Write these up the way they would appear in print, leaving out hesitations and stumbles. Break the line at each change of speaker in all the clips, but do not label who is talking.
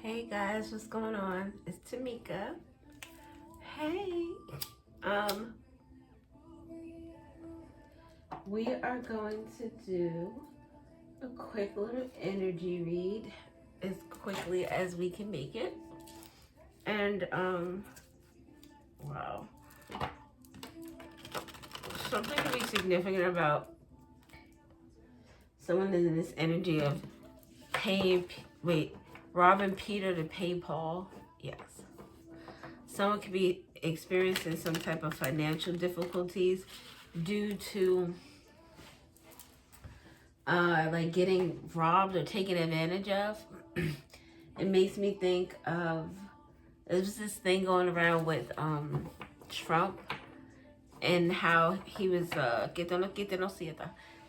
Hey guys, what's going on? It's Tamika. Hey. Um, we are going to do a quick little energy read as quickly as we can make it. And wow. Something to be significant about someone in this energy of paying robbing Peter to pay Paul. Yes. Someone could be experiencing some type of financial difficulties due to like getting robbed or taken advantage of. It makes me think of, there was this thing going around with Trump and how he was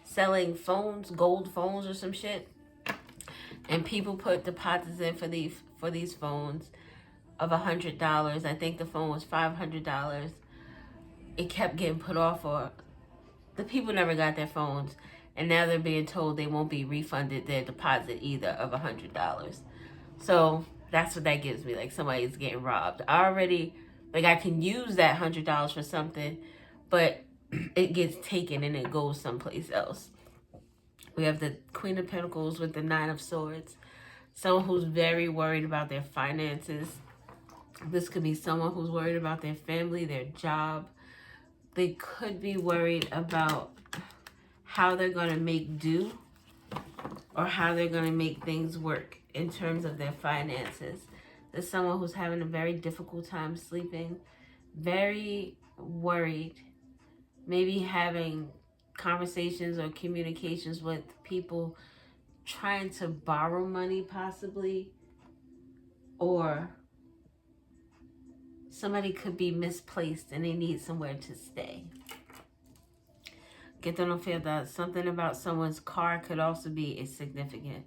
selling phones, gold phones or some shit, and people put deposits in for these phones of $100. I think the phone was $500. It kept getting put off, or the people never got their phones, and now they're being told they won't be refunded their deposit either of $100. So that's what that gives me, like somebody's getting robbed. I can use that $100 for something, but it gets taken and it goes someplace else. We have the Queen of Pentacles with the Nine of Swords. Someone who's very worried about their finances. This could be someone who's worried about their family, their job. They could be worried about how they're going to make do or how they're going to make things work in terms of their finances. There's someone who's having a very difficult time sleeping, very worried, maybe having conversations or communications with people trying to borrow money possibly, or somebody could be misplaced and they need somewhere to stay. Get don't feel that something about someone's car could also be significant.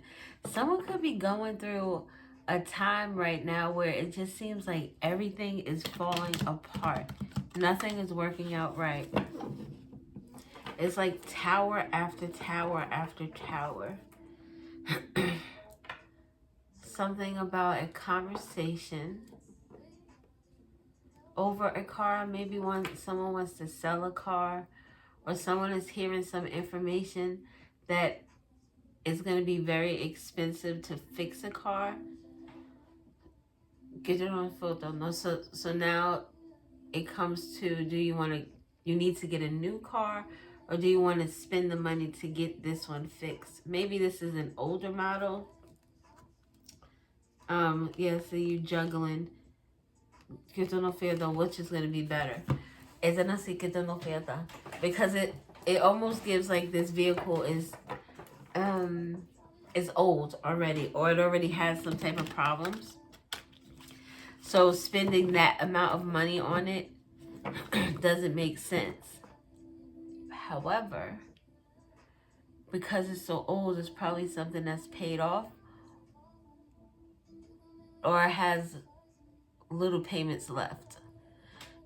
Someone could be going through a time right now where it just seems like everything is falling apart. Nothing is working out right. It's like tower after tower after tower. Something about a conversation over a car. Maybe someone wants to sell a car, or someone is hearing some information that is going to be very expensive to fix a car. Get it on photo. No, so now it comes to, you need to get a new car, or do you want to spend the money to get this one fixed? Maybe this is an older model. Yeah, so you juggling. Get no fear though, which is going to be better. Because it almost gives like this vehicle is old already, or it already has some type of problems. So spending that amount of money on it doesn't make sense. However, because it's so old, it's probably something that's paid off, or has little payments left.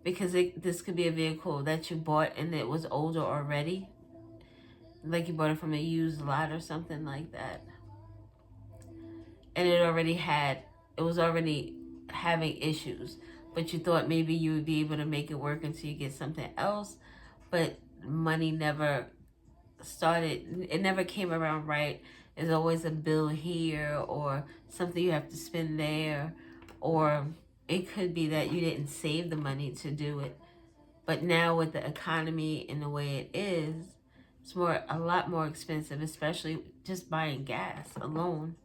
Because this could be a vehicle that you bought and it was older already. Like you bought it from a used lot or something like that. And it was already having issues. But you thought maybe you would be able to make it work until you get something else. But money never started, it never came around right. There's always a bill here, or something you have to spend there, or it could be that you didn't save the money to do it. But now with the economy and the way it is, it's a lot more expensive, especially just buying gas alone.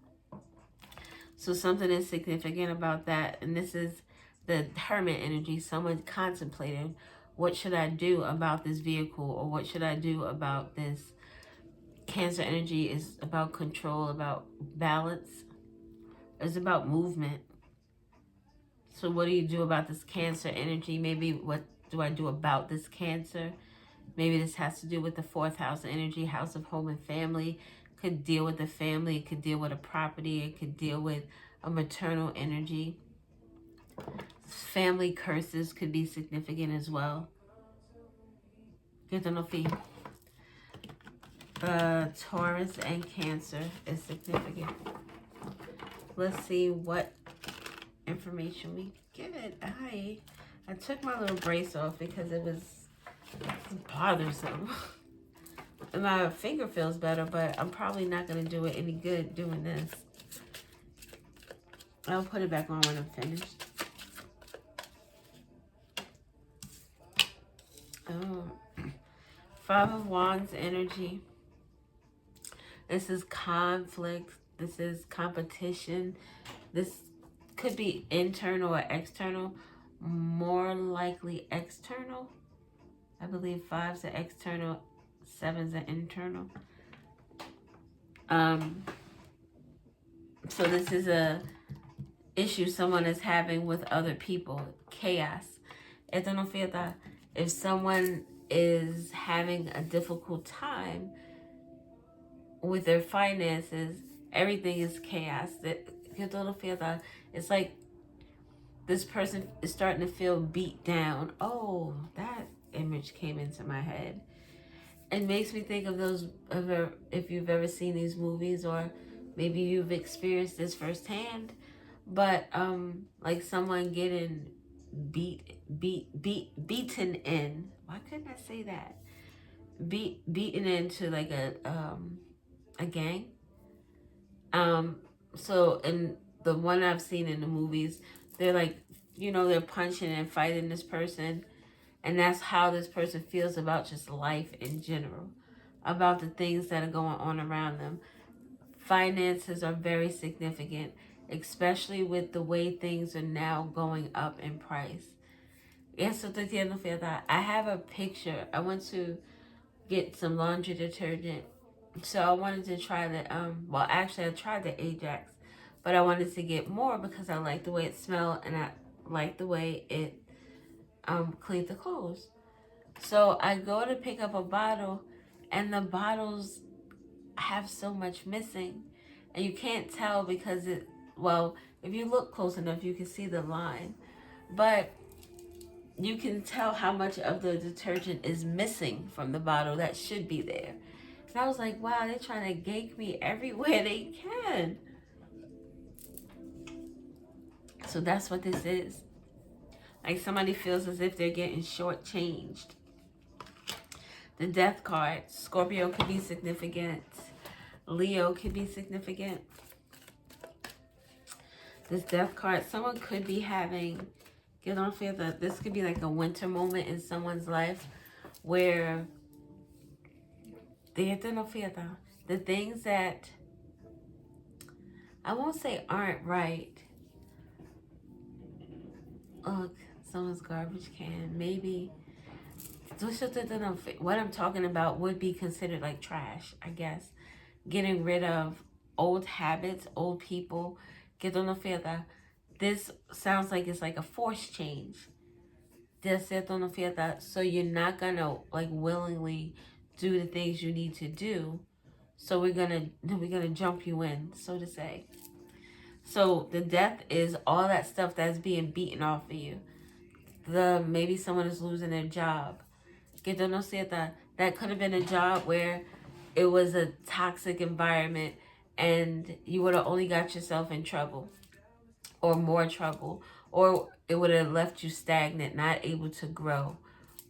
So something is significant about that. And this is the Hermit energy. Someone contemplating, what should I do about this vehicle, or what should I do about this? Cancer energy is about control, about balance. It's about movement. So what do you do about this Cancer energy? Maybe what do I do about this Cancer? Maybe this has to do with the 4th house energy, house of home and family. Could deal with the family. It could deal with a property. It could deal with a maternal energy. Family curses could be significant as well. Taurus and Cancer is significant. Let's see what information we get. I took my little brace off because it was bothersome. And my finger feels better, but I'm probably not going to do it any good doing this. I'll put it back on when I'm finished. Oh, Five of Wands energy. This is conflict. This is competition. This could be internal or external. More likely external. I believe 5's are external, 7's are internal. So this is a issue someone is having with other people. Chaos. Esto no fiesta. If someone is having a difficult time with their finances, everything is chaos. It's like this person is starting to feel beat down. Oh, that image came into my head. It makes me think of those, if you've ever seen these movies, or maybe you've experienced this firsthand, but like someone getting beaten in. Why couldn't I say that? Beaten into like a gang. So in the one I've seen in the movies, they're like, they're punching and fighting this person, and that's how this person feels about just life in general, about the things that are going on around them. Finances are very significant, especially with the way things are now going up in price. I have a picture. I went to get some laundry detergent, so I wanted to try the I tried the Ajax, but I wanted to get more because I like the way it smelled and I like the way it cleaned the clothes. So I go to pick up a bottle, and the bottles have so much missing, and you can't tell because if you look close enough, you can see the line, but you can tell how much of the detergent is missing from the bottle that should be there. And I was like, wow, they're trying to gank me everywhere they can. So that's what this is. Like somebody feels as if they're getting shortchanged. The Death card. Scorpio could be significant. Leo could be significant. This Death card, someone could be having, this could be like a winter moment in someone's life where the things that I won't say aren't right. Look, someone's garbage can. Maybe what I'm talking about would be considered like trash, I guess. Getting rid of old habits, old people. This sounds like it's like a forced change. So you're not gonna like willingly do the things you need to do. So we're gonna jump you in, so to say. So the death is all that stuff that's being beaten off of you. Maybe someone is losing their job. That could have been a job where it was a toxic environment and you would have only got yourself in trouble or more trouble, or it would have left you stagnant, not able to grow,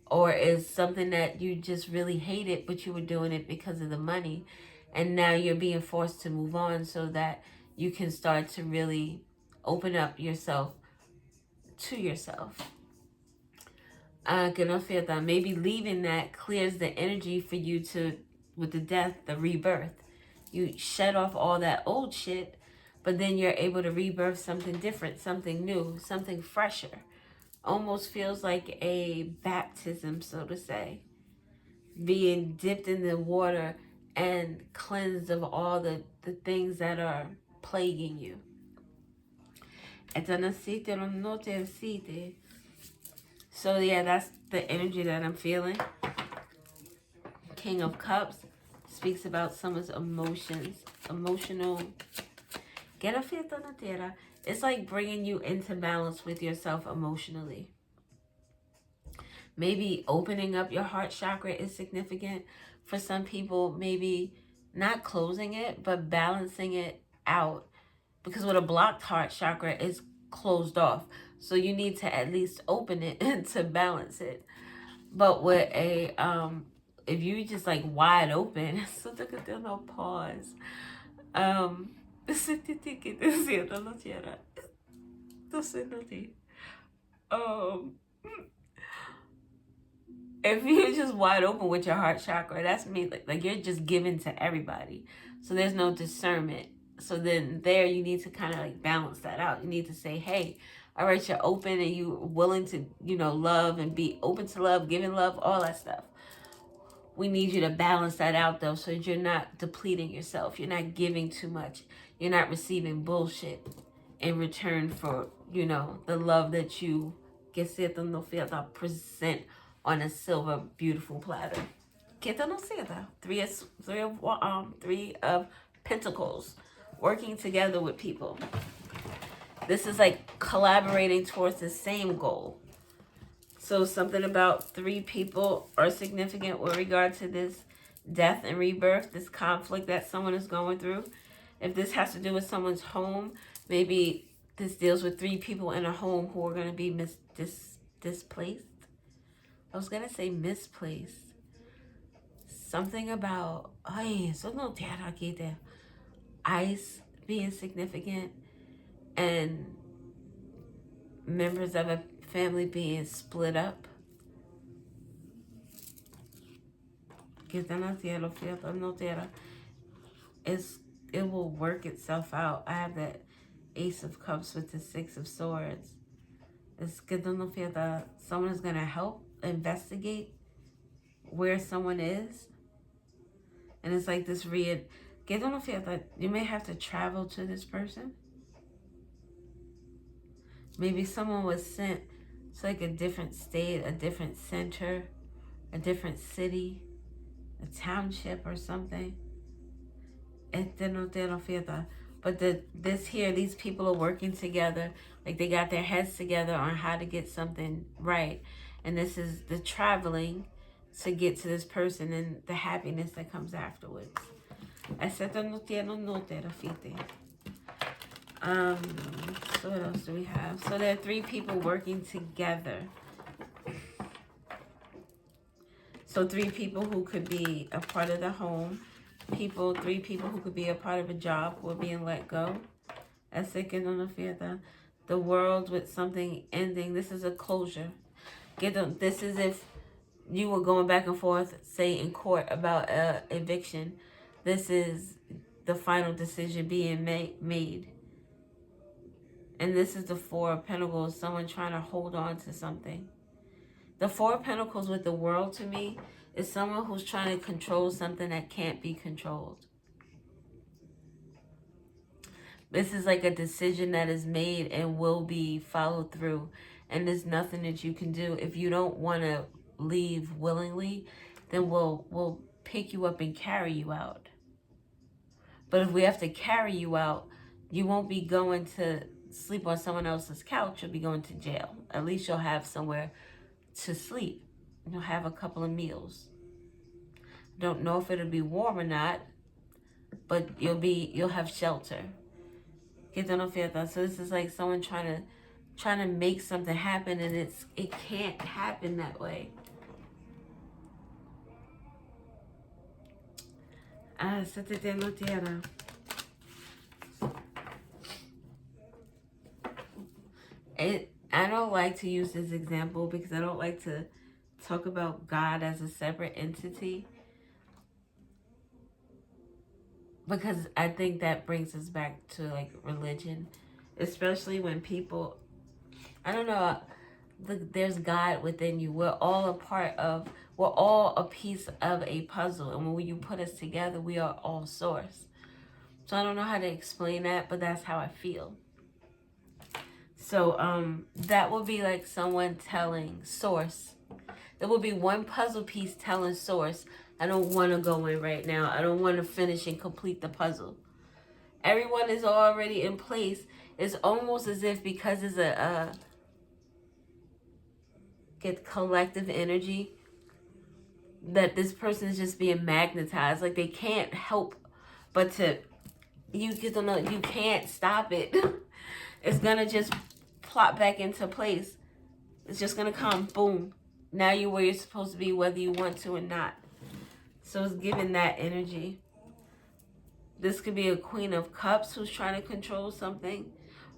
or it's something that you just really hated, but you were doing it because of the money, and now you're being forced to move on so that you can start to really open up yourself to yourself. Maybe leaving that clears the energy for you to, with the death, the rebirth. You shed off all that old shit, but then you're able to rebirth something different, something new, something fresher. Almost feels like a baptism, so to say. Being dipped in the water and cleansed of all the things that are plaguing you. So yeah, that's the energy that I'm feeling. King of Cups speaks about someone's emotions. Emotional. It's like bringing you into balance with yourself emotionally. Maybe opening up your heart chakra is significant. For some people, maybe not closing it, but balancing it out. Because with a blocked heart chakra, it's closed off. So you need to at least open it to balance it. But with a if you just like wide open, so look at the no pause. Um if you're just wide open with your heart chakra, that's me. Like you're just giving to everybody. So there's no discernment. So then there you need to kind of like balance that out. You need to say, hey, all right, you're open and you're willing to, love and be open to love, giving love, all that stuff. We need you to balance that out though, so you're not depleting yourself. You're not giving too much. You're not receiving bullshit in return for, the love that you present on a silver, beautiful platter. Three of Pentacles, working together with people. This is like collaborating towards the same goal. So something about 3 people are significant with regard to this death and rebirth, this conflict that someone is going through. If this has to do with someone's home, maybe this deals with 3 people in a home who are going to be displaced. I was going to say misplaced. Something about ice being significant and members of a family being split up. It will work itself out. I have that Ace of Cups with the 6 of Swords. Someone is going to help investigate where someone is. And it's like this you may have to travel to this person. Maybe someone was sent to like a different state, a different center, a different city, a township or something. But these people are working together. Like they got their heads together on how to get something right. And this is the traveling to get to this person and the happiness that comes afterwards. So what else do we have? So there are 3 people working together. So 3 people who could be a part of the home. 3 people who could be a part of a job who are being let go. The world with something ending. This is a closure. This is if you were going back and forth, say in court about eviction. This is the final decision being made. And this is the 4 of Pentacles, someone trying to hold on to something. The 4 of Pentacles with the world to me is someone who's trying to control something that can't be controlled. This is like a decision that is made and will be followed through. And there's nothing that you can do. If you don't want to leave willingly, then we'll pick you up and carry you out. But if we have to carry you out, you won't be going to sleep on someone else's couch. You'll be going to jail. At least you'll have somewhere to sleep. You'll have a couple of meals. Don't know if it'll be warm or not, but you'll have shelter. So this is like someone trying to make something happen, and it can't happen that way. I don't like to use this example because I don't like to talk about God as a separate entity, because I think that brings us back to like religion, especially when people, I don't know, there's God within you. We're all a piece of a puzzle, and when you put us together, we are all source. So I don't know how to explain that, but that's how I feel. So that would be like someone telling source. There will be one puzzle piece telling source, I don't want to go in right now. I don't want to finish and complete the puzzle. Everyone is already in place. It's almost as if, because it's get collective energy, that this person is just being magnetized. Like they can't help but to, you can't stop it. It's gonna just plop back into place. It's just going to come, boom. Now you're where you're supposed to be, whether you want to or not. So it's giving that energy. This could be a Queen of Cups who's trying to control something.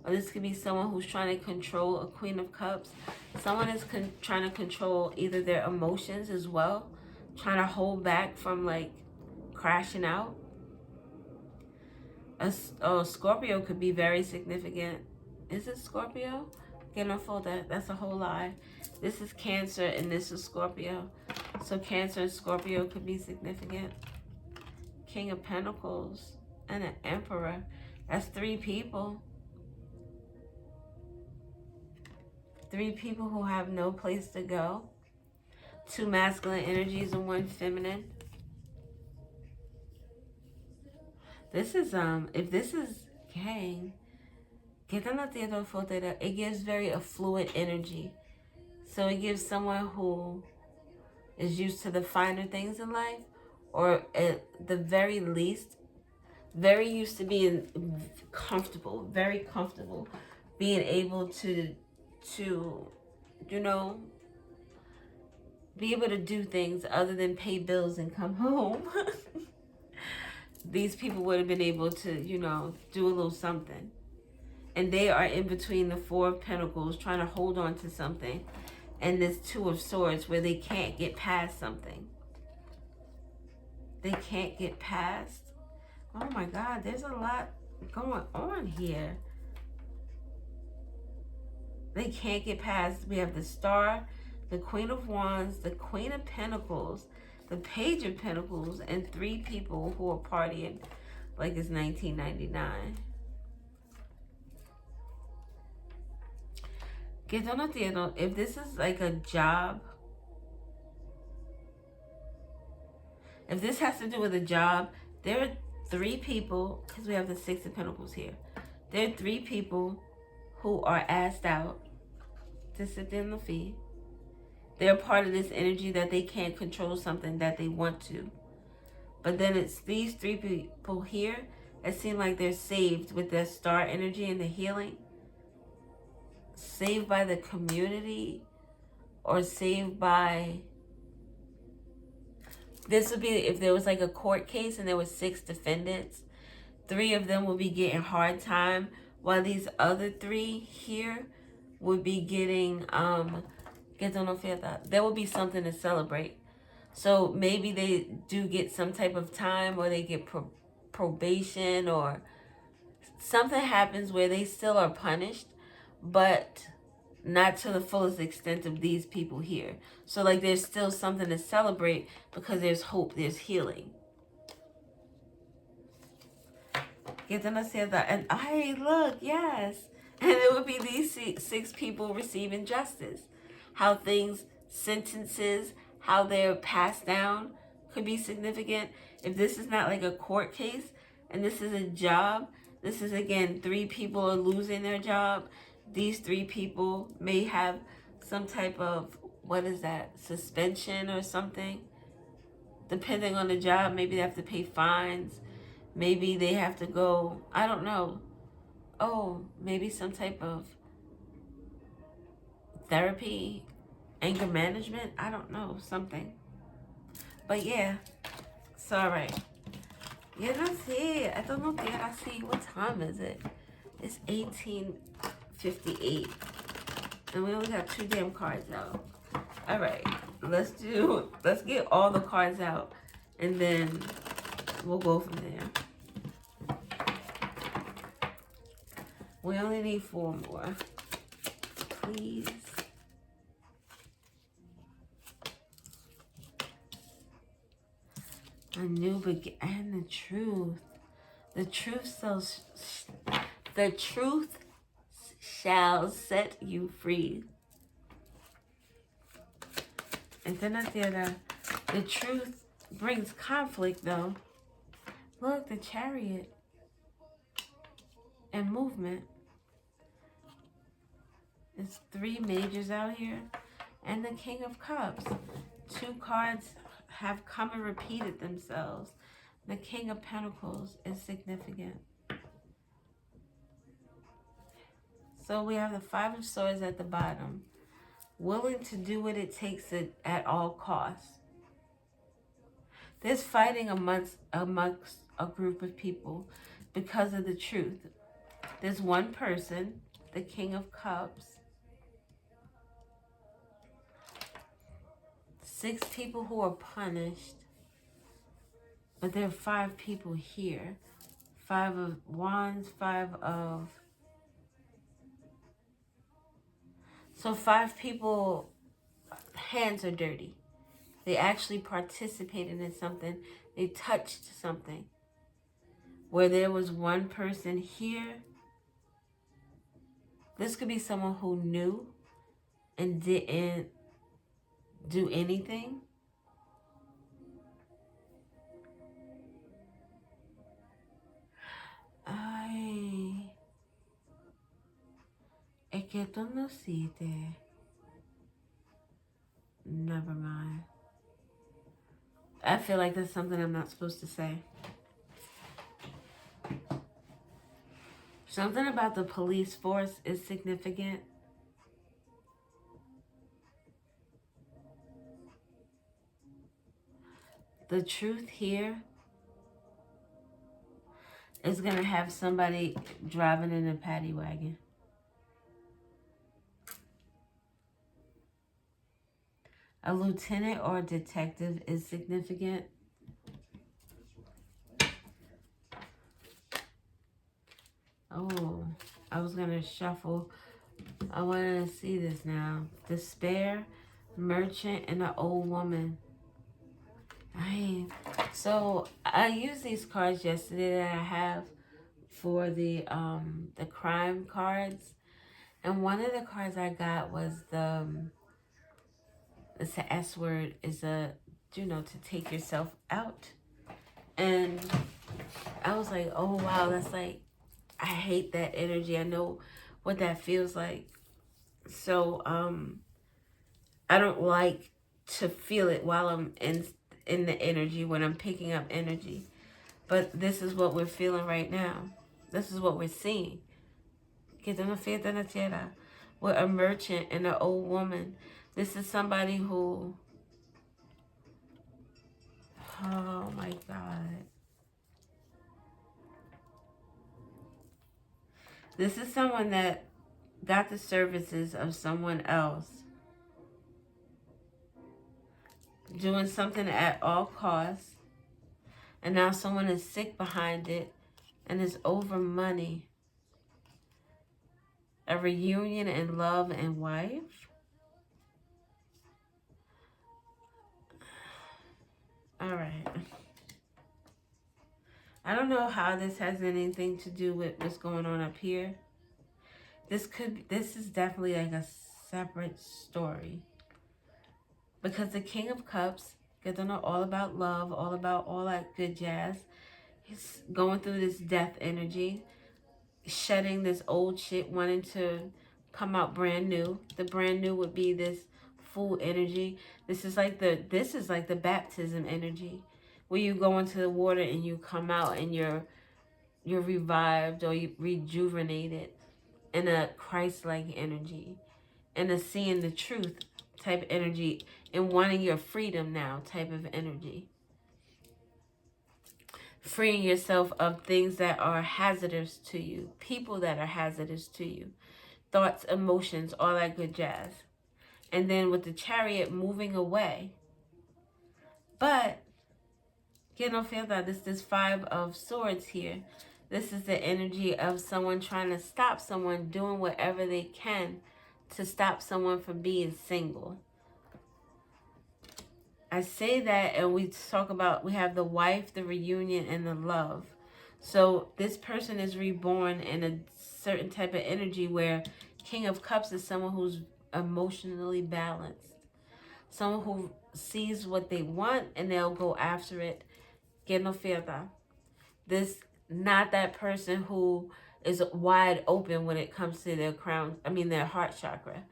Or this could be someone who's trying to control a Queen of Cups. Someone is trying to control either their emotions as well. Trying to hold back from like crashing out. A Scorpio could be very significant. Is it Scorpio? Get on full that's a whole lie. This is Cancer and this is Scorpio. So Cancer and Scorpio could be significant. King of Pentacles and an Emperor. That's 3 people. 3 people who have no place to go. 2 masculine energies and 1 feminine. This is, if this is Gang, it gives very affluent energy. So it gives someone who is used to the finer things in life, or at the very least, very used to being comfortable, very comfortable, being able to, you know, be able to do things other than pay bills and come home. These people would have been able to, you know, do a little something. And they are in between the 4 of Pentacles trying to hold on to something. And this 2 of Swords where they can't get past something. They can't get past. Oh my God, there's a lot going on here. They can't get past. We have the Star, the Queen of Wands, the Queen of Pentacles, the Page of Pentacles, and 3 people who are partying like it's 1999. If this is like a job, if this has to do with a job, there are 3 people, because we have the 6 of Pentacles here. There are 3 people who are asked out to sit there in the feet. They're part of this energy that they can't control something that they want to. But then it's these 3 people here that seem like they're saved with their star energy and the healing. Saved by the community, or saved by... This would be if there was like a court case and there were 6 defendants. 3 of them would be getting hard time, while these other 3 here would be getting... there will be something to celebrate. So maybe they do get some type of time, or they get probation, or something happens where they still are punished, but not to the fullest extent of these people here. So like there's still something to celebrate because there's hope, there's healing. And hey, look, yes. And it would be these 6 people receiving justice. How things, sentences, how they're passed down could be significant. If this is not like a court case and this is a job, this is again 3 people are losing their job. These 3 people may have some type of, suspension or something. Depending on the job, maybe they have to pay fines. Maybe they have to go, I don't know. Oh, maybe some type of therapy, anger management. I don't know, something. But yeah, it's all right. Yeah, that's it. I don't know if I see what time is it. It's 18:58, and we only got 2 damn cards out. All right, let's get all the cards out, and then we'll go from there. We only need 4 more, please. A new beginning, and the truth. The truth shall set you free. And then the truth brings conflict, though. Look, the Chariot and movement. There's 3 majors out here, and the King of Cups. 2 cards have come and repeated themselves. The King of Pentacles is significant. So we have the Five of Swords at the bottom. Willing to do what it takes at all costs. There's fighting amongst a group of people because of the truth. There's one person, the King of Cups. 6 people who are punished. But there are 5 people here. 5 of Wands, 5 of... So 5 people, hands are dirty. They actually participated in something. They touched something. Where there was one person here. This could be someone who knew and didn't do anything. Ay. Es que tú no hiciste. Never mind. I feel like that's something I'm not supposed to say. Something about the police force is significant. The truth here is going to have somebody driving in a paddy wagon. A lieutenant or a detective is significant. Oh, I was going to shuffle. I wanted to see this now. Despair, merchant, and an old woman. So I used these cards yesterday that I have for the crime cards. And one of the cards I got was it's the S word, is to take yourself out. And I was like, oh wow, that's like, I hate that energy. I know what that feels like. So I don't like to feel it while I'm in the energy, when I'm picking up energy. But this is what we're feeling right now. This is what we're seeing. With a merchant and an old woman. This is somebody who, oh my God. This is someone that got the services of someone else, doing something at all costs, and now someone is sick behind it, and it's over money. A reunion in love and wife. All right. I don't know how this has anything to do with what's going on up here. This is definitely like a separate story. Because the King of Cups, they don't know all about love, all about all that good jazz. He's going through this death energy, shedding this old shit, wanting to come out brand new. The brand new would be this full energy. This is like the baptism energy, where you go into the water and you come out and you're revived or you rejuvenated in a Christ-like energy, in a seeing the truth type of energy, and wanting your freedom now type of energy. Freeing yourself of things that are hazardous to you, people that are hazardous to you, thoughts, emotions, all that good jazz. And then with the Chariot moving away. But, you don't feel that this 5 of Swords here. This is the energy of someone trying to stop someone doing whatever they can to stop someone from being single. I say that, and we talk about, we have the wife, the reunion, and the love. So this person is reborn in a certain type of energy where King of Cups is someone who's emotionally balanced. Someone who sees what they want and they'll go after it. Que no pierda. This, not that person who is wide open when it comes to their their heart chakra.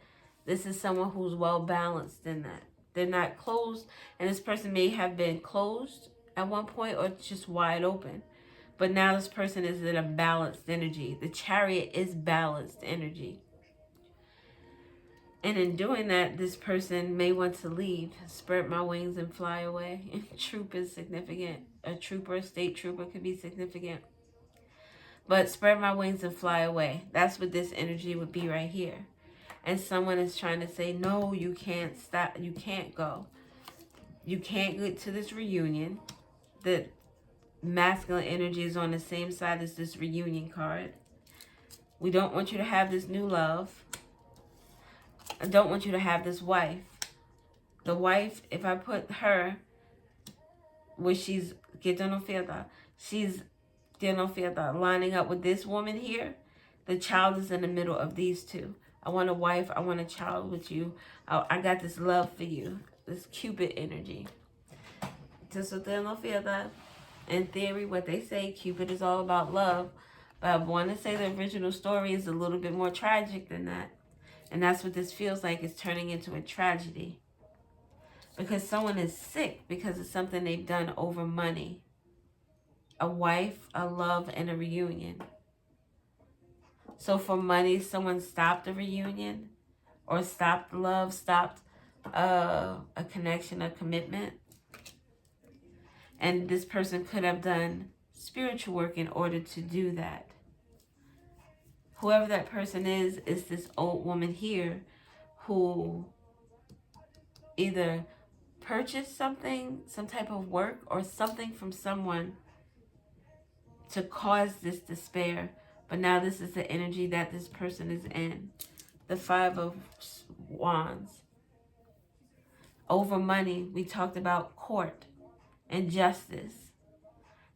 This is someone who's well balanced in that. They're not closed, and this person may have been closed at one point or just wide open. But now this person is in a balanced energy. The Chariot is balanced energy. And in doing that, this person may want to leave. Spread my wings and fly away. Troop is significant. A trooper, state trooper could be significant. But spread my wings and fly away. That's what this energy would be right here. And someone is trying to say, no, you can't stop. You can't go. You can't get to this reunion. The masculine energy is on the same side as this reunion card. We don't want you to have this new love. I don't want you to have this wife. The wife, if I put her where she's lining up with this woman here, the child is in the middle of these two. I want a wife. I want a child with you. I got this love for you. This Cupid energy. In theory, what they say, Cupid is all about love. But I want to say the original story is a little bit more tragic than that. And that's what this feels like. It's turning into a tragedy. Because someone is sick because of something they've done over money. A wife, a love, and a reunion. So for money, someone stopped a reunion. Or stopped love, stopped a connection, a commitment. And this person could have done spiritual work in order to do that. Whoever that person is this old woman here who either purchased something, some type of work, or something from someone to cause this despair. But now this is the energy that this person is in. The Five of Wands. Over money, we talked about court and justice.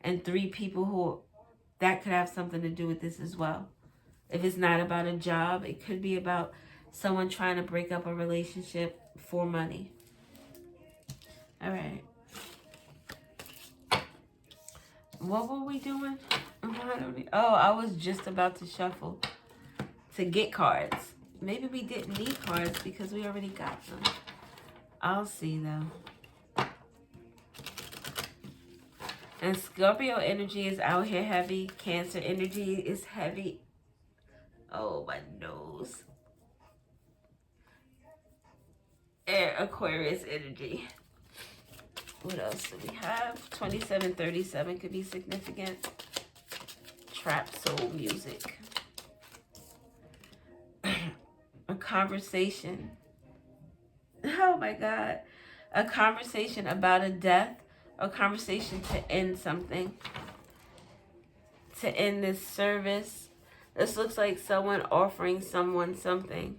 And 3 people who that could have something to do with this as well. If it's not about a job, it could be about someone trying to break up a relationship for money. All right. What were we doing? Oh, I was just about to shuffle to get cards. Maybe we didn't need cards because we already got them. I'll see though. And Scorpio energy is out here heavy. Cancer energy is heavy. Oh, my nose. And Aquarius energy. What else do we have? 2737 could be significant. Trap soul music. A conversation. Oh my God. A conversation about a death. A conversation to end something. To end this service. This looks like someone offering someone something.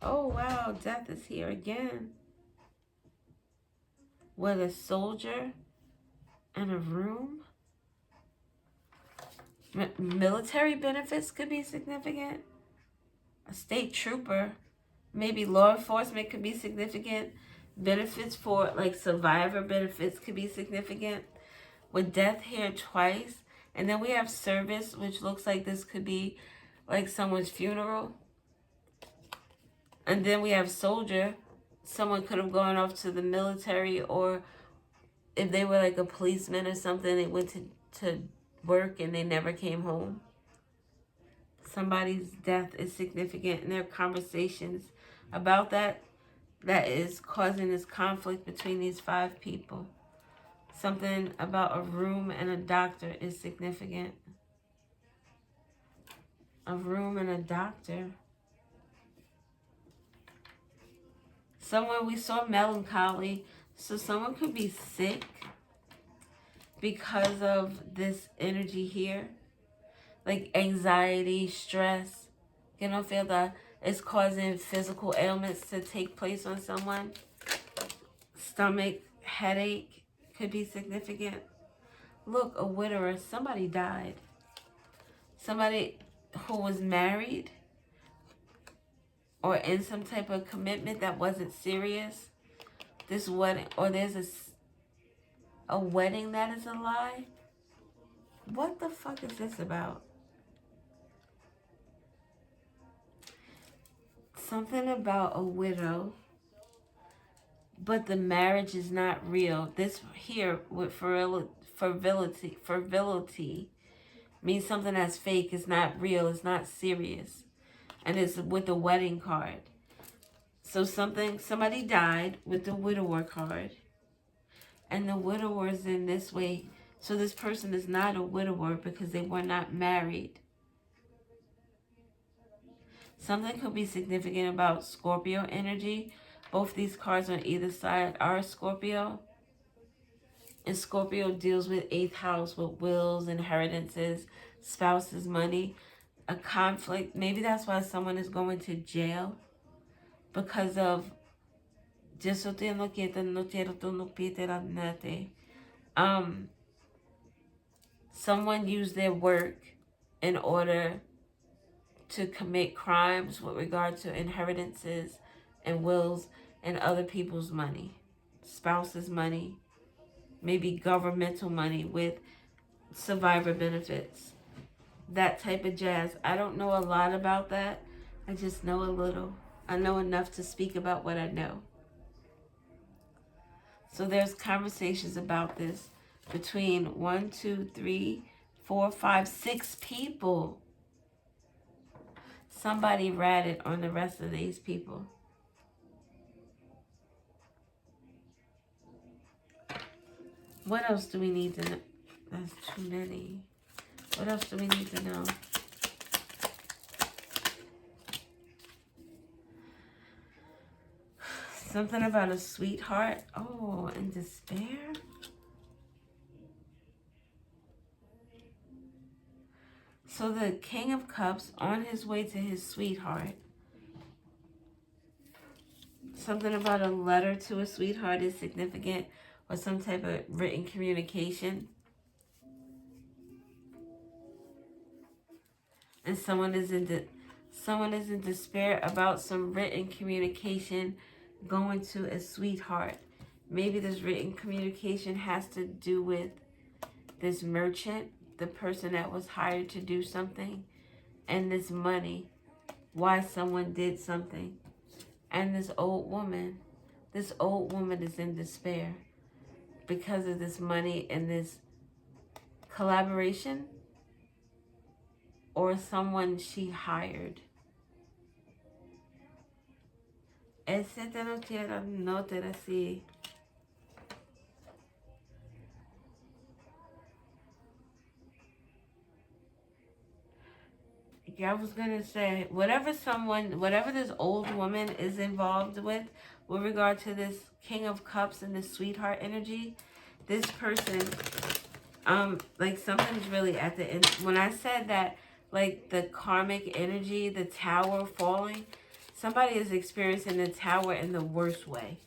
Oh wow, death is here again. With a soldier and a room. Military benefits could be significant. A state trooper. Maybe law enforcement could be significant. Benefits for like survivor benefits could be significant. With death here twice. And then we have service, which looks like this could be like someone's funeral. And then we have soldier. Someone could have gone off to the military, or if they were like a policeman or something, they went to work and they never came home. Somebody's death is significant, and there are conversations about that is causing this conflict between these 5 people. Something about a room and a doctor is significant. A room and a doctor. Someone, we saw melancholy. So someone could be sick because of this energy here. Like anxiety, stress. You know, feel that it's causing physical ailments to take place on someone. Stomach, headache could be significant. Look, a widower. Somebody died. Somebody who was married or in some type of commitment that wasn't serious. This wedding, or there's a wedding that is a lie. What the fuck is this about? Something about a widow, but the marriage is not real. This here with fertility means something that's fake. It's not real. It's not serious. And it's with the wedding card. So somebody died with the widower card. And the widower's in this way. So this person is not a widower because they were not married. Something could be significant about Scorpio energy. Both these cards on either side are Scorpio. And Scorpio deals with 8th house, with wills, inheritances, spouses, money, a conflict. Maybe that's why someone is going to jail because of someone used their work in order to commit crimes with regard to inheritances and wills and other people's money, spouses' money, maybe governmental money with survivor benefits, that type of jazz. I don't know a lot about that. I just know a little. I know enough to speak about what I know. So there's conversations about this between 1, 2, 3, 4, 5, 6 people. Somebody ratted on the rest of these people. What else do we need to know? That's too many. What else do we need to know? Something about a sweetheart. Oh, and despair? So the King of Cups on his way to his sweetheart. Something about a letter to a sweetheart is significant, or some type of written communication. And someone is in despair about some written communication going to a sweetheart. Maybe this written communication has to do with this merchant, the person that was hired to do something, and this money, why someone did something. And this old woman is in despair because of this money and this collaboration or someone she hired. Ese te lo quiero, no te lo sé. I was gonna say, whatever this old woman is involved with regard to this King of Cups and this sweetheart energy, this person, like something's really at the end. When I said that, like the karmic energy, the tower falling, somebody is experiencing the tower in the worst way.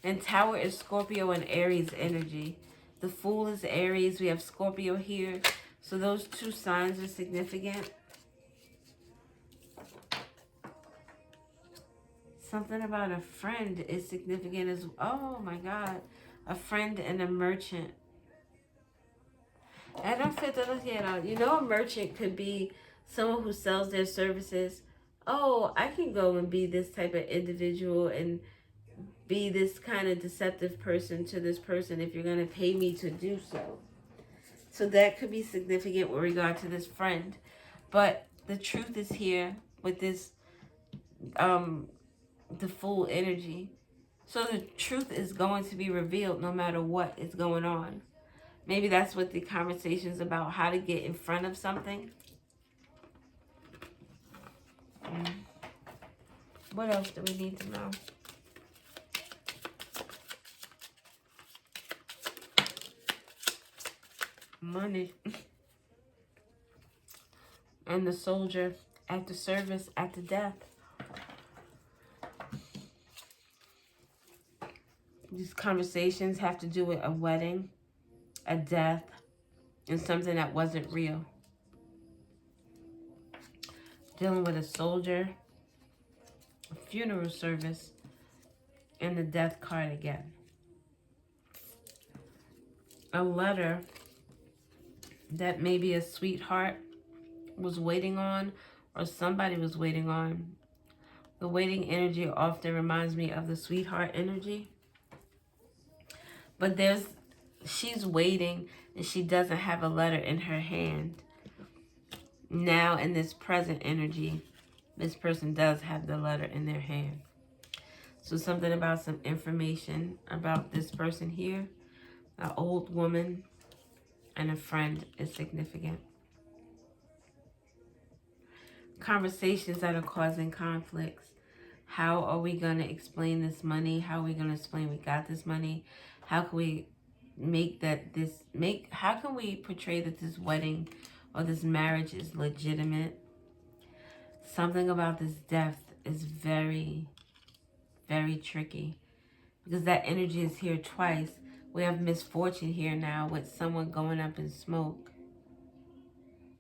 And tower is Scorpio and Aries energy. The Fool is Aries. We have Scorpio here. So those two signs are significant. Something about a friend is significant as, oh my God, a friend and a merchant. I don't fit the, you know, a merchant could be someone who sells their services. Oh, I can go and be this type of individual and be this kind of deceptive person to this person if you're going to pay me to do so. So that could be significant with regard to this friend. But the truth is here with this, the Fool energy. So the truth is going to be revealed no matter what is going on. Maybe that's what the conversation is about, how to get in front of something. What else do we need to know? Money. And the soldier at the service, at the death. These conversations have to do with a wedding, a death, and something that wasn't real. Dealing with a soldier, a funeral service, and the death card again. A letter that maybe a sweetheart was waiting on or somebody was waiting on. The waiting energy often reminds me of the sweetheart energy. But she's waiting and she doesn't have a letter in her hand. Now in this present energy, this person does have the letter in their hand. So something about some information about this person here, an old woman and a friend, is significant. Conversations that are causing conflicts. How are we going to explain this money? How are we going to explain we got this money? How can we how can we portray that this wedding or this marriage is legitimate? Something about this death is very, very tricky, because that energy is here twice. We have misfortune here now with someone going up in smoke.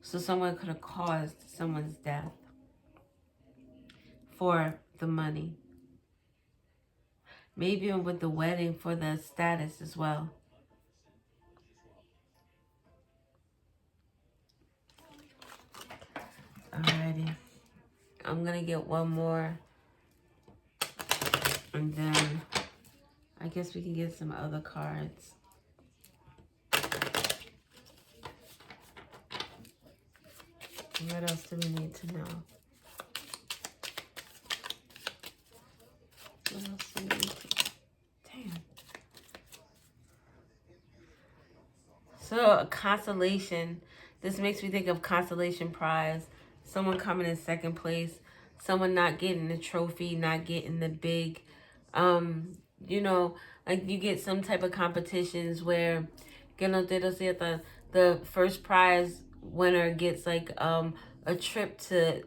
So someone could have caused someone's death for the money. Maybe even with the wedding for the status as well. Alrighty. I'm going to get one more. And then I guess we can get some other cards. What else do we need to know? What else do we need to know? Damn. So, consolation. This makes me think of consolation prize. Someone coming in second place. Someone not getting the trophy, not getting the big, you know, like you get some type of competitions where, the first prize winner gets like a trip to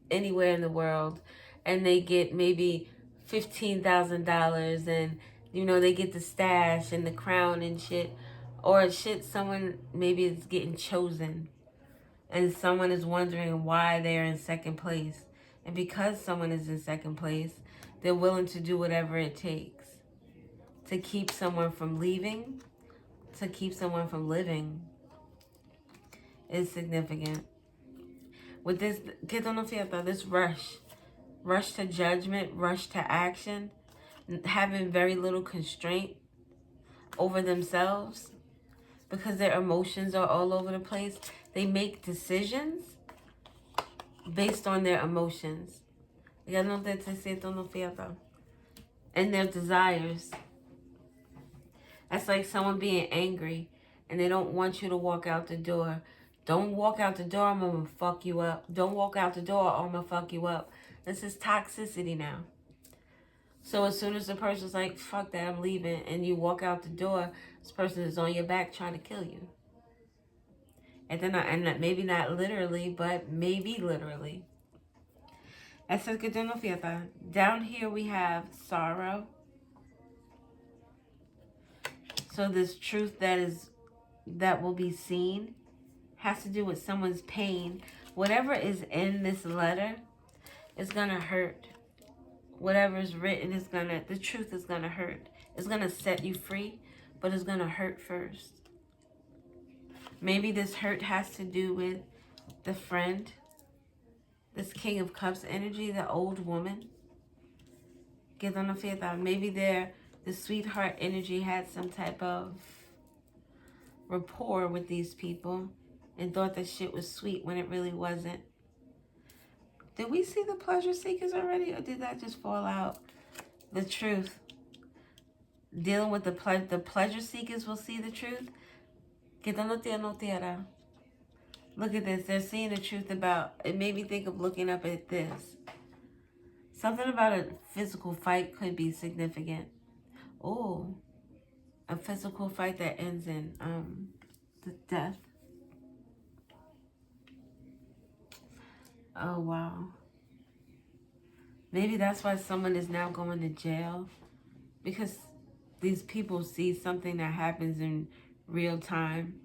anywhere in the world, and they get maybe $15,000, and you know they get the stash and the crown and shit, or shit. Someone maybe is getting chosen, and someone is wondering why they're in second place, and because someone is in second place, they're willing to do whatever it takes to keep someone from leaving, to keep someone from living. Is significant. With this, this rush to judgment, rush to action, having very little constraint over themselves because their emotions are all over the place. They make decisions based on their emotions. And their desires. That's like someone being angry and they don't want you to walk out the door. Don't walk out the door, I'm gonna fuck you up. Don't walk out the door, or I'm gonna fuck you up. This is toxicity now. So as soon as the person's like, fuck that, I'm leaving, and you walk out the door, this person is on your back trying to kill you. And then maybe not literally, but maybe literally. Down here we have sorrow. So this truth that will be seen has to do with someone's pain. Whatever is in this letter is gonna hurt. Whatever is written is the truth is gonna hurt. It's gonna set you free, but it's gonna hurt first. Maybe this hurt has to do with the friend, this King of Cups energy, the old woman. Maybe the sweetheart energy had some type of rapport with these people and thought that shit was sweet when it really wasn't. Did we see the pleasure seekers already, or did that just fall out? The truth. Dealing with the pleasure seekers will see the truth. Look at this. They're seeing the truth about, it made me think of looking up at this. Something about a physical fight could be significant. Oh, a physical fight that ends in the death. Oh, wow. Maybe that's why someone is now going to jail. Because these people see something that happens in real time.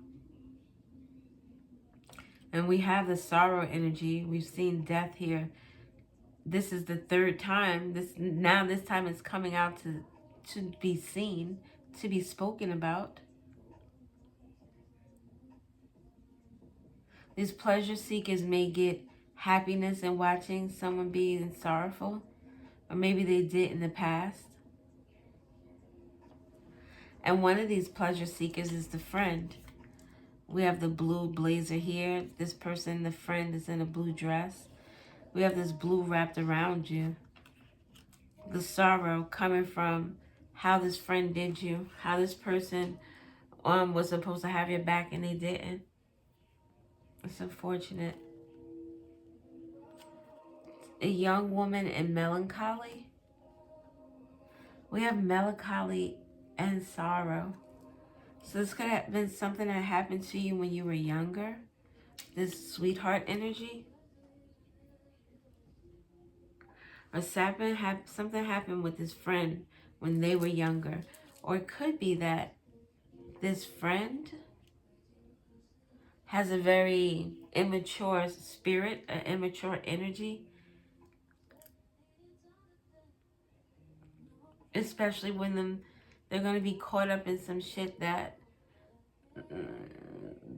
And we have the sorrow energy. We've seen death here. This is the third time. This time it's coming out to be seen, to be spoken about. These pleasure seekers may get happiness in watching someone being sorrowful, or maybe they did in the past. And one of these pleasure seekers is the friend. We have the blue blazer here. This person, the friend, is in a blue dress. We have this blue wrapped around you. the sorrow coming from how this friend did you, how this person was supposed to have your back and they didn't. It's unfortunate. A young woman in melancholy. We have melancholy and sorrow. So this could have been something that happened to you when you were younger. This sweetheart energy. Or something happened with this friend when they were younger. Or it could be that this friend has a very immature spirit, an immature energy. Especially when they're going to be caught up in some shit that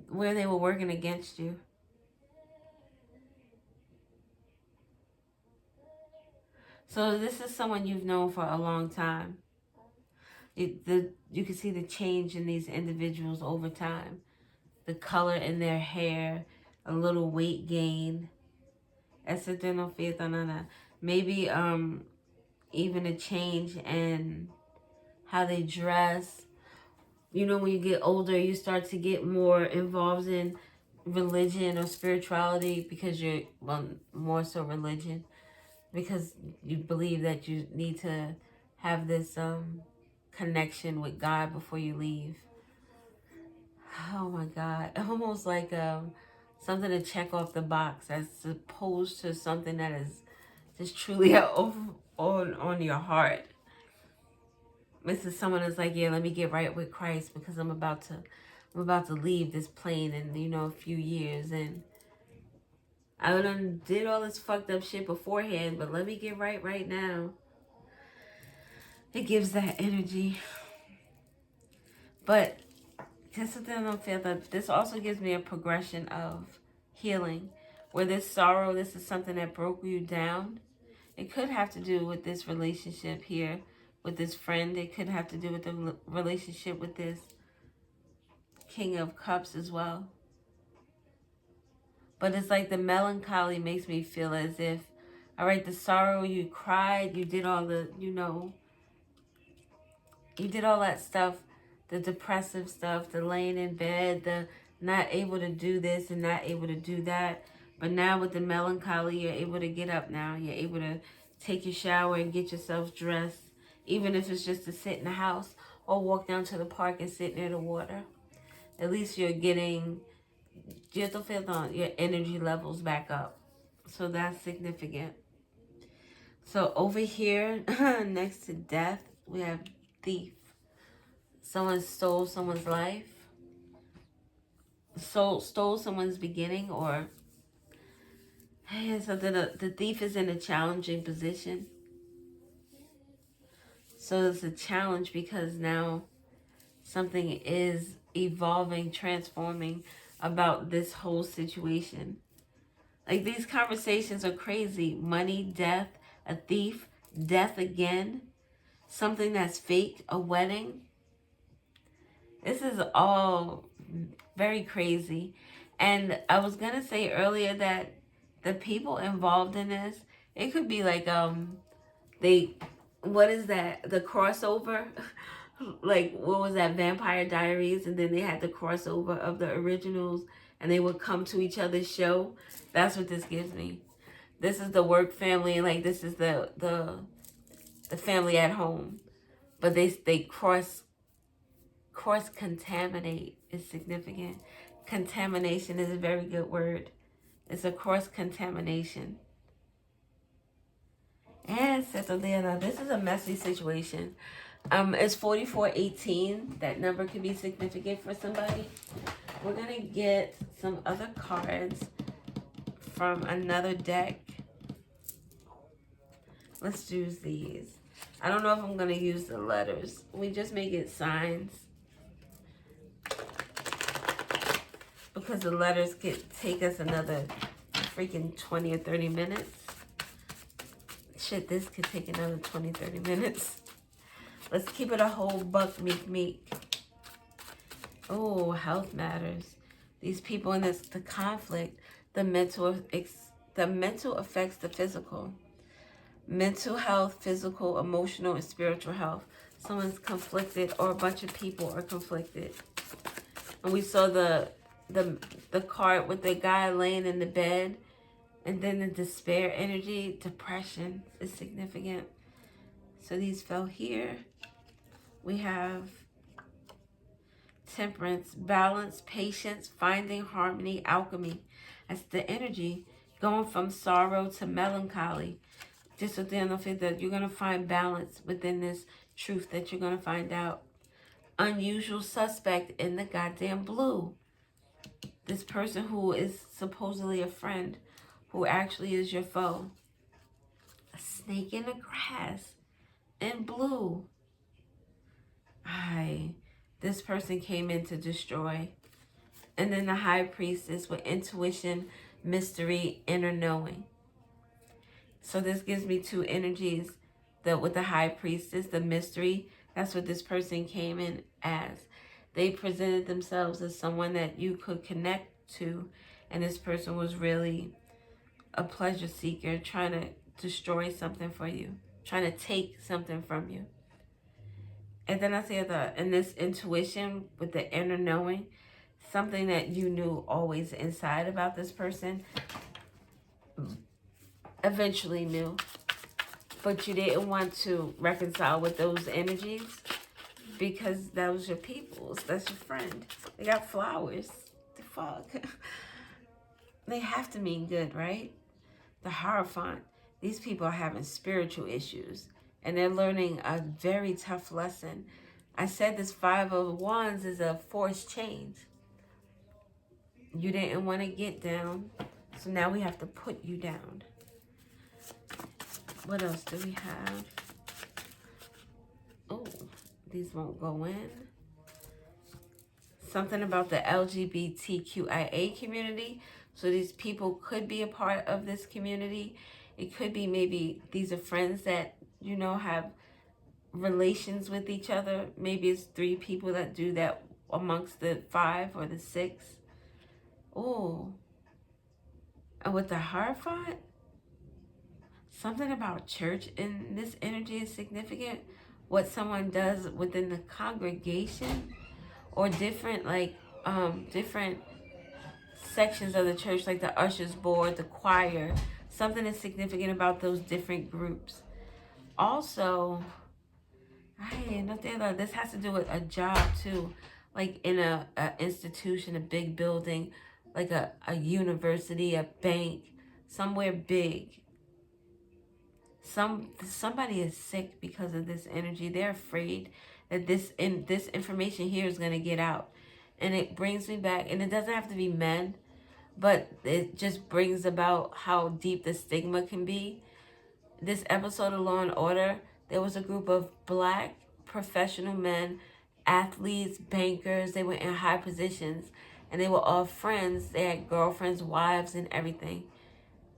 where they were working against you. So this is someone you've known for a long time. You can see the change in these individuals over time. The color in their hair, a little weight gain. Maybe even a change in how they dress. You know, when you get older, you start to get more involved in religion or spirituality because you're, well, more so religion, because you believe that you need to have this connection with God before you leave. Oh my God. Almost like something to check off the box as opposed to something that is just truly on your heart. This is someone that's like, yeah, let me get right with Christ because I'm about to leave this plane in, you know, a few years, and I done did all this fucked up shit beforehand, but let me get right now. It gives that energy. But this also gives me a progression of healing, where this sorrow, this is something that broke you down. It could have to do with this relationship here with this friend. It could have to do with the relationship with this King of Cups as well. But it's like the melancholy makes me feel as if, all right, the sorrow, you cried, you did all the, you know, you did all that stuff, the depressive stuff, the laying in bed, the not able to do this and not able to do that. But now with the melancholy, you're able to get up now. You're able to take your shower and get yourself dressed, even if it's just to sit in the house or walk down to the park and sit near the water. At least you're getting your energy levels back up. So that's significant. So over here, next to death, we have thief. Someone stole someone's life. Stole someone's beginning, or so the thief is in a challenging position. So it's a challenge because now something is evolving, transforming about this whole situation. Like, these conversations are crazy. Money, death, a thief, death again, something that's fake, a wedding. This is all very crazy. And I was going to say earlier that the people involved in this, it could be like, what is that? The crossover? Like, what was that? Vampire Diaries. And then they had the crossover of the originals and they would come to each other's show. That's what this gives me. This is the work family, and like this is the family at home. But they cross contaminate is significant. Contamination is a very good word. It's a cross contamination. And this is a messy situation. It's 4418. That number could be significant for somebody. We're gonna get some other cards from another deck. Let's use these. I don't know if I'm gonna use the letters. We just make it signs, because the letters could take us another freaking 20 or 30 minutes. Shit, this could take another 20, 30 minutes. Let's keep it a whole buck, meek. Oh, health matters. These people in the conflict, the mental affects the physical. mental health, physical, emotional, and spiritual health. Someone's conflicted, or a bunch of people are conflicted. And we saw the card with the guy laying in the bed, and then the despair energy. Depression is significant. So these fell here. We have temperance, balance, patience, finding harmony, alchemy. That's the energy going from sorrow to melancholy. Just so they don't feel that you're going to find balance within this truth that you're going to find out. Unusual suspect in the goddamn blue. This person who is supposedly a friend, who actually is your foe. A snake in the grass in blue. This person came in to destroy. And then the high priestess with intuition, mystery, inner knowing. So this gives me two energies. With the high priestess, the mystery, that's what this person came in as. They presented themselves as someone that you could connect to. And this person was really a pleasure seeker, trying to destroy something for you, trying to take something from you. And then I say in this intuition with the inner knowing, something that you knew always inside about this person, eventually knew, but you didn't want to reconcile with those energies because that was your people's, that's your friend. They got flowers. The fuck? They have to mean good, right? The Hierophant. These people are having spiritual issues and they're learning a very tough lesson. I said this Five of Wands is a forced change. You didn't want to get down, so now we have to put you down. What else do we have? Oh, these won't go in. Something about the LGBTQIA community. So these people could be a part of this community. It could be maybe these are friends that, you know, have relations with each other. Maybe it's 3 people that do that amongst the 5 or the 6. Oh. And with the Hierophant, something about church in this energy is significant. What someone does within the congregation or different different sections of the church, like the ushers board, the choir. Something is significant about those different groups. Also, this has to do with a job too, like in a institution, a big building, like a university, a bank, somewhere big. Somebody is sick because of this energy. They're afraid that this information here is going to get out. And it brings me back, and it doesn't have to be men, but it just brings about how deep the stigma can be. This episode of Law and Order, there was a group of black professional men, athletes, bankers. They were in high positions, and they were all friends. They had girlfriends, wives, and everything.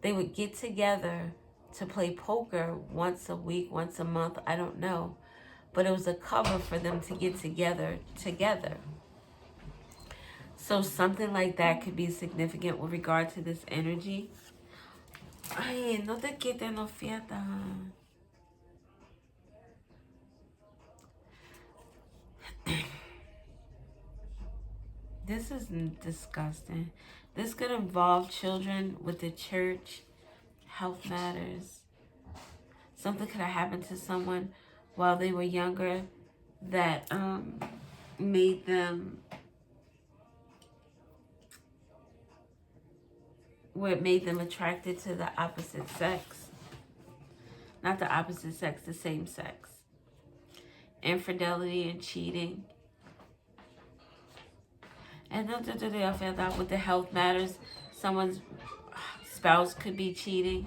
They would get together to play poker once a week, once a month, I don't know. But it was a cover for them to get together. So something like that could be significant with regard to this energy. Ay, no te quites, no fiesta. This is disgusting. This could involve children with the church, health matters. Something could have happened to someone while they were younger that made them attracted to the opposite sex. Not the opposite sex, the same sex. Infidelity and cheating. And I found out with the health matters, someone's spouse could be cheating.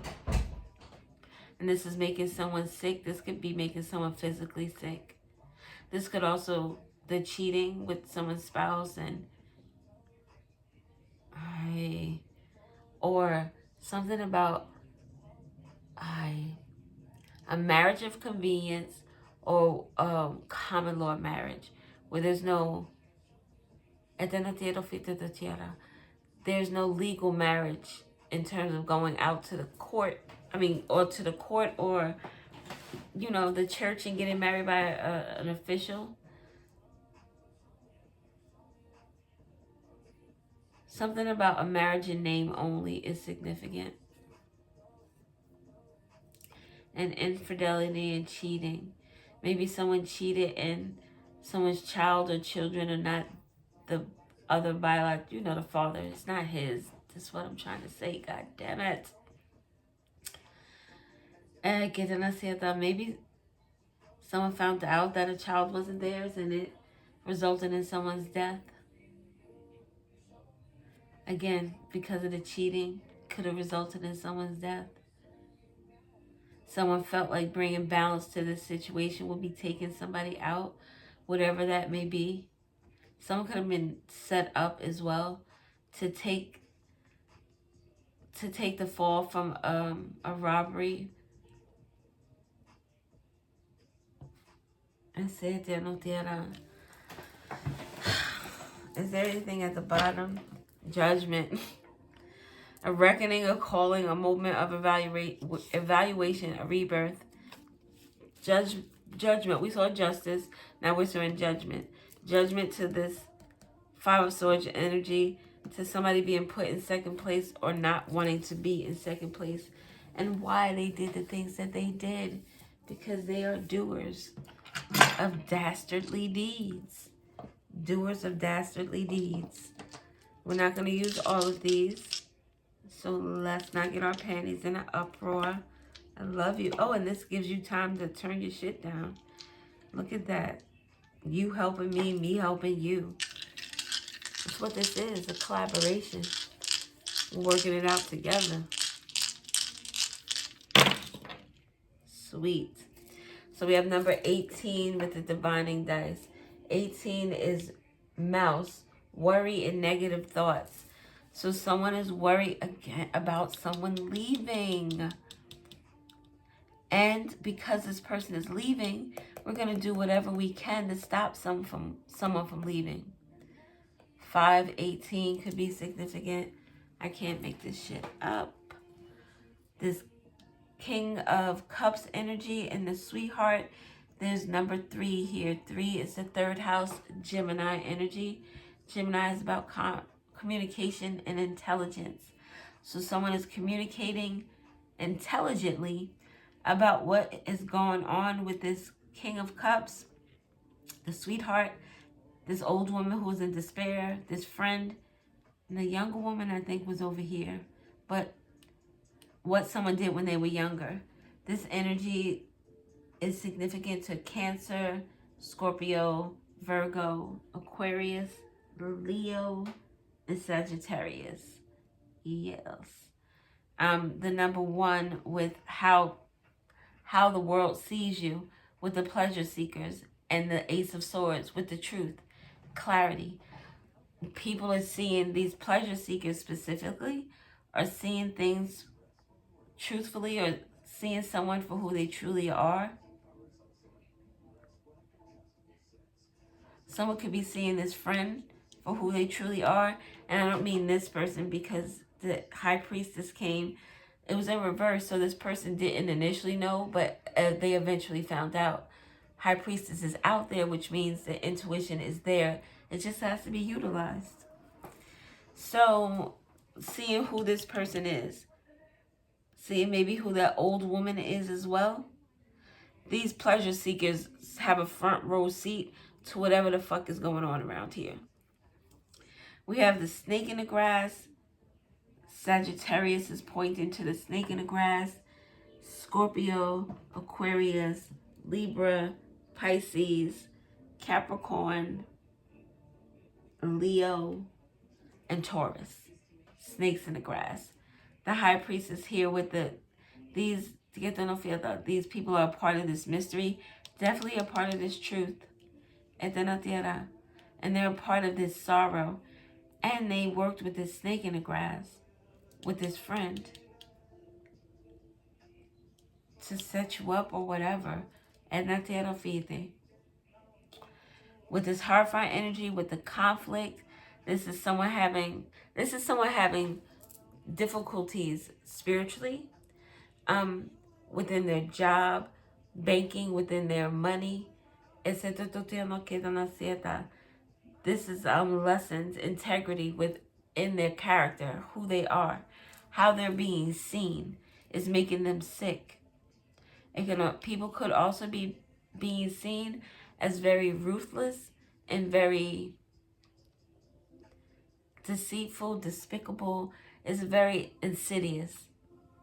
And this is making someone sick. This could be making someone physically sick. This could also, the cheating with someone's spouse or something about a marriage of convenience or common law marriage where there's no there's no legal marriage in terms of going out to the court or to the court, or, the church, and getting married by an official. Something about a marriage in name only is significant. And infidelity and cheating. Maybe someone cheated and someone's child or children are not the other biological, the father. It's not his. That's what I'm trying to say. God damn it. Maybe someone found out that a child wasn't theirs and it resulted in someone's death. Again, because of the cheating, could have resulted in someone's death. Someone felt like bringing balance to this situation would be taking somebody out, whatever that may be. Someone could have been set up as well to take the fall from a robbery. Is there anything at the bottom? Judgment. A reckoning, a calling, a moment of evaluation, a rebirth. Judgment. We saw justice. Now we're seeing judgment. Judgment to this Five of Swords energy, to somebody being put in second place or not wanting to be in second place, and why they did the things that they did, because they are doers of dastardly deeds. Doers of dastardly deeds. We're not going to use all of these, so let's not get our panties in an uproar. I love you. Oh, and this gives you time to turn your shit down. Look at that. You helping me, me helping you. That's what this is, a collaboration. We're working it out together. Sweet. So we have number 18 with the divining dice. 18 is mouse, worry and negative thoughts. So someone is worried again about someone leaving. And because this person is leaving, we're going to do whatever we can to stop someone from leaving. 518 could be significant. I can't make this shit up. This King of Cups energy and the Sweetheart. There's number 3 here. 3 is the third house, Gemini energy. Gemini is about communication and intelligence. So someone is communicating intelligently about what is going on with this King of Cups, the Sweetheart, this old woman who was in despair, this friend, and the younger woman I think was over here. But what someone did when they were younger. This energy is significant to Cancer, Scorpio, Virgo, Aquarius, Leo, and Sagittarius. Yes. The number 1 with how the world sees you, with the pleasure seekers, and the Ace of Swords with the truth, clarity. People are seeing, these pleasure seekers specifically, are seeing things truthfully, or seeing someone for who they truly are. Someone could be seeing this friend for who they truly are. And I don't mean this person, because the High Priestess came. It was in reverse, so this person didn't initially know, but they eventually found out. High Priestess is out there, which means the intuition is there. It just has to be utilized. So, seeing who this person is. Seeing maybe who that old woman is as well. These pleasure seekers have a front row seat to whatever the fuck is going on around here. We have the snake in the grass. Sagittarius is pointing to the snake in the grass. Scorpio, Aquarius, Libra, Pisces, Capricorn, Leo, and Taurus. Snakes in the grass. The High Priestess here with these people are a part of this mystery. Definitely a part of this truth. And they're a part of this sorrow. And they worked with this snake in the grass, with this friend, to set you up or whatever. With this Heartfire energy, with the conflict, this is someone having difficulties spiritually. within their job, banking, within their money. This is lessons, integrity within their character, who they are, how they're being seen is making them sick. People could also be being seen as very ruthless and very deceitful, despicable. It's very insidious.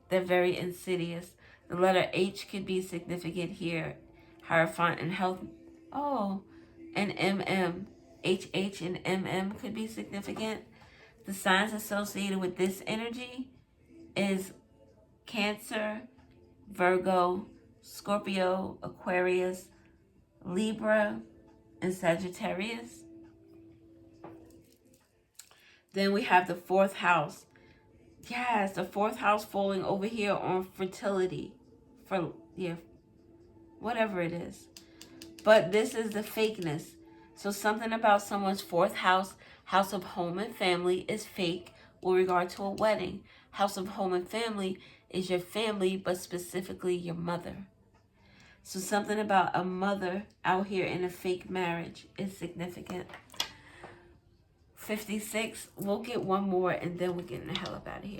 They're very insidious. The letter H could be significant here. Hierophant and health. Oh, and MM. HH and MM could be significant. The signs associated with this energy is Cancer, Virgo, Scorpio, Aquarius, Libra, and Sagittarius. Then we have the 4th house. Yes, the 4th house falling over here on fertility. Whatever it is. But this is the fakeness. So something about someone's 4th house, house of home and family, is fake with regard to a wedding. House of home and family is your family, but specifically your mother. So something about a mother out here in a fake marriage is significant. 56, we'll get one more and then we're getting the hell up out of here.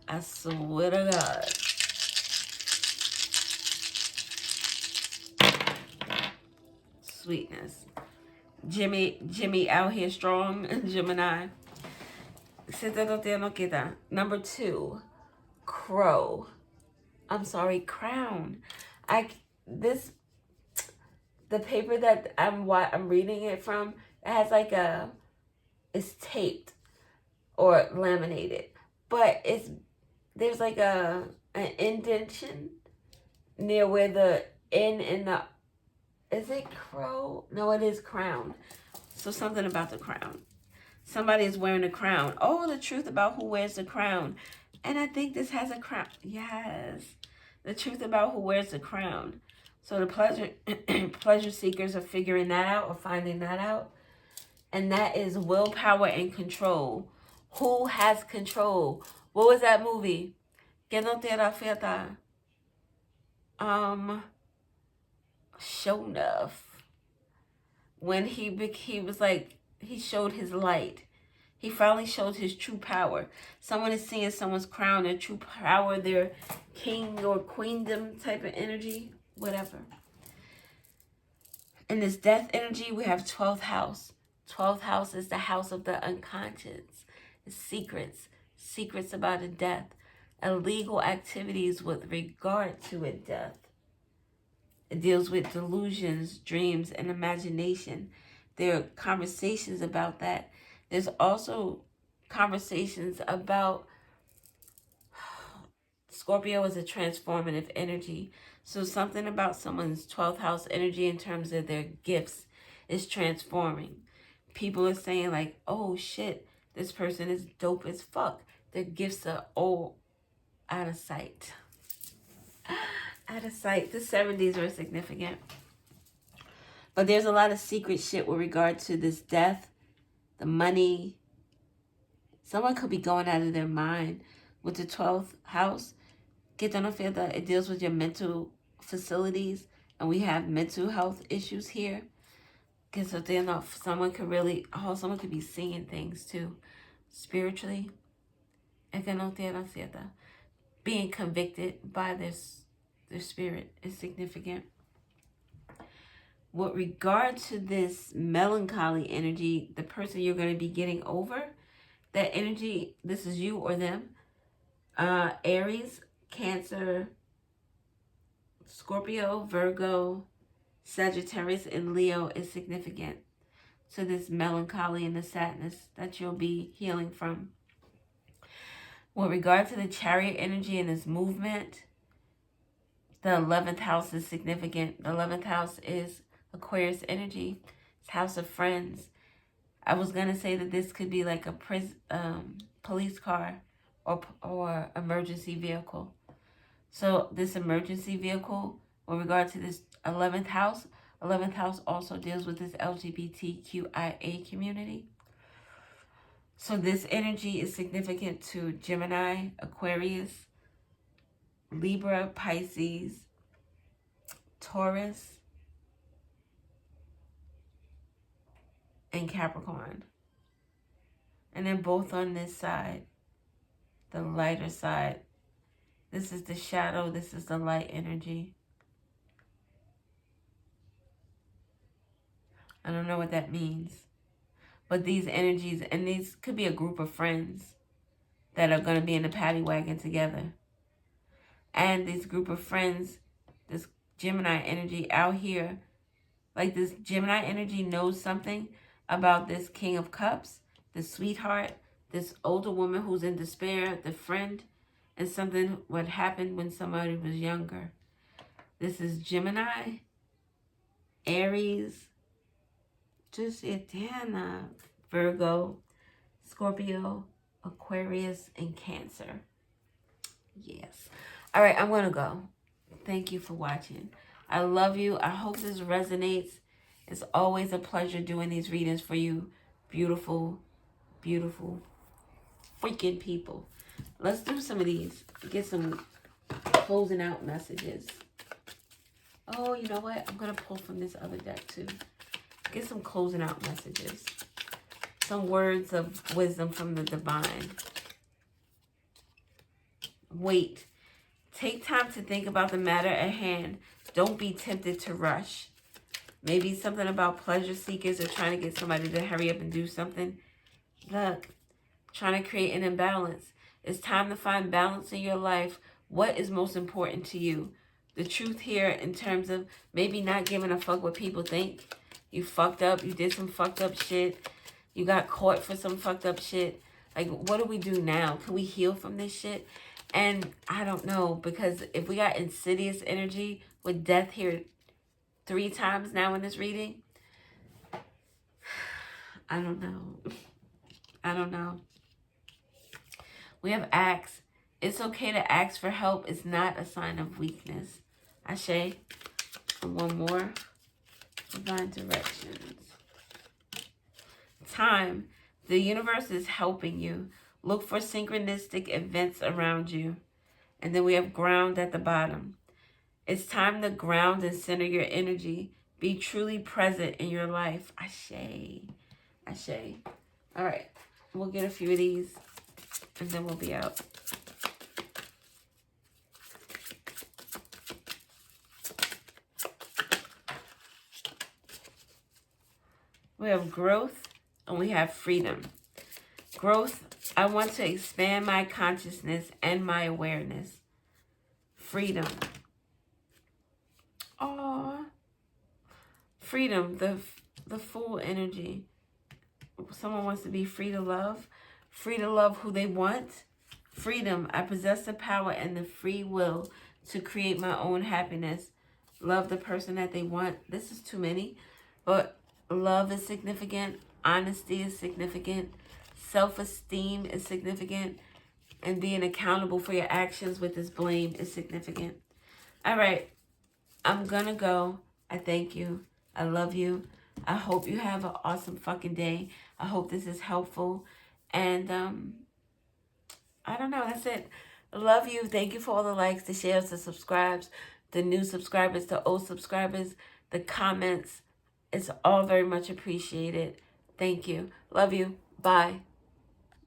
I swear to God. Sweetness. Jimmy out here strong, Gemini. Number 2, crow. I'm sorry, crown. The paper that I'm reading it from, it has like it's taped or laminated, but there's like an indentation near where the N and the, is it crow? No, it is crown. So something about the crown. Somebody is wearing a crown. Oh, the truth about who wears the crown. And I think this has a crown. Yes. The truth about who wears the crown. So the pleasure seekers are figuring that out or finding that out. And that is willpower and control. Who has control? What was that movie? Que no te da fiesta. Show enough. When he was like, he showed his light. He finally showed his true power. Someone is seeing someone's crown, their true power, their king or queendom type of energy, whatever. In this death energy, we have 12th house. 12th house is the house of the unconscious. It's secrets about a death, illegal activities with regard to a death. It deals with delusions, dreams, and imagination. There are conversations about that. There's also conversations about Scorpio is a transformative energy. So something about someone's 12th house energy in terms of their gifts is transforming. People are saying like, oh shit, this person is dope as fuck. Their gifts are all out of sight. Out of sight. The 70s are significant. But there's a lot of secret shit with regard to this death, the money. Someone could be going out of their mind with the 12th house. Que te no feel that it deals with your mental facilities, and we have mental health issues here. Because someone could be seeing things too, spiritually. Being convicted by their spirit is significant. With regard to this melancholy energy, the person you're going to be getting over, that energy, this is you or them. Aries, Cancer, Scorpio, Virgo, Sagittarius, and Leo is significant to this melancholy and the sadness that you'll be healing from. With regard to the Chariot energy and this movement, the 11th house is significant. The 11th house is Aquarius energy. It's house of friends. I was going to say that this could be like a police car or emergency vehicle. So this emergency vehicle, with regard to this 11th house also deals with this LGBTQIA community. So this energy is significant to Gemini, Aquarius, Libra, Pisces, Taurus, and Capricorn. And they're both on this side, the lighter side. This is the shadow, this is the light energy. I don't know what that means. But these energies, and these could be a group of friends that are going to be in the paddy wagon together. And this group of friends, this Gemini energy out here, like this Gemini energy knows something about this King of Cups, the sweetheart, this older woman who's in despair, the friend, and something what happened when somebody was younger. This is Gemini, Aries, Virgo, Scorpio, Aquarius, and Cancer. Yes. All right, I'm going to go. Thank you for watching. I love you. I hope this resonates. It's always a pleasure doing these readings for you. Beautiful, beautiful, freaking people. Let's do some of these. Get some closing out messages. Oh, you know what? I'm going to pull from this other deck too. Get some closing out messages. Some words of wisdom from the divine. Wait. Take time to think about the matter at hand. Don't be tempted to rush. Maybe something about pleasure seekers or trying to get somebody to hurry up and do something. Look, trying to create an imbalance. It's time to find balance in your life. What is most important to you? The truth here in terms of maybe not giving a fuck what people think. You fucked up. You did some fucked up shit. You got caught for some fucked up shit. Like, what do we do now? Can we heal from this shit? And I don't know, because if we got insidious energy with death here 3 times now in this reading, I don't know. I don't know. We have ask. It's okay to ask for help. It's not a sign of weakness. Ashe. And one more. Divine directions. Time. The universe is helping you. Look for synchronistic events around you. And then we have ground at the bottom. It's time to ground and center your energy. Be truly present in your life. Ashe. Ashe. All right. We'll get a few of these and then we'll be out. We have growth and we have freedom. Growth, I want to expand my consciousness and my awareness. Freedom. Aww. Freedom, the full energy. Someone wants to be free to love who they want. Freedom, I possess the power and the free will to create my own happiness. Love the person that they want. This is too many, but love is significant. Honesty is significant. Self-esteem is significant. And being accountable for your actions with this blame is significant. All right. I'm gonna go. I thank you. I love you. I hope you have an awesome fucking day. I hope this is helpful. And I don't know. That's it. I love you. Thank you for all the likes, the shares, the subscribes, the new subscribers, the old subscribers, the comments. It's all very much appreciated. Thank you. Love you. Bye.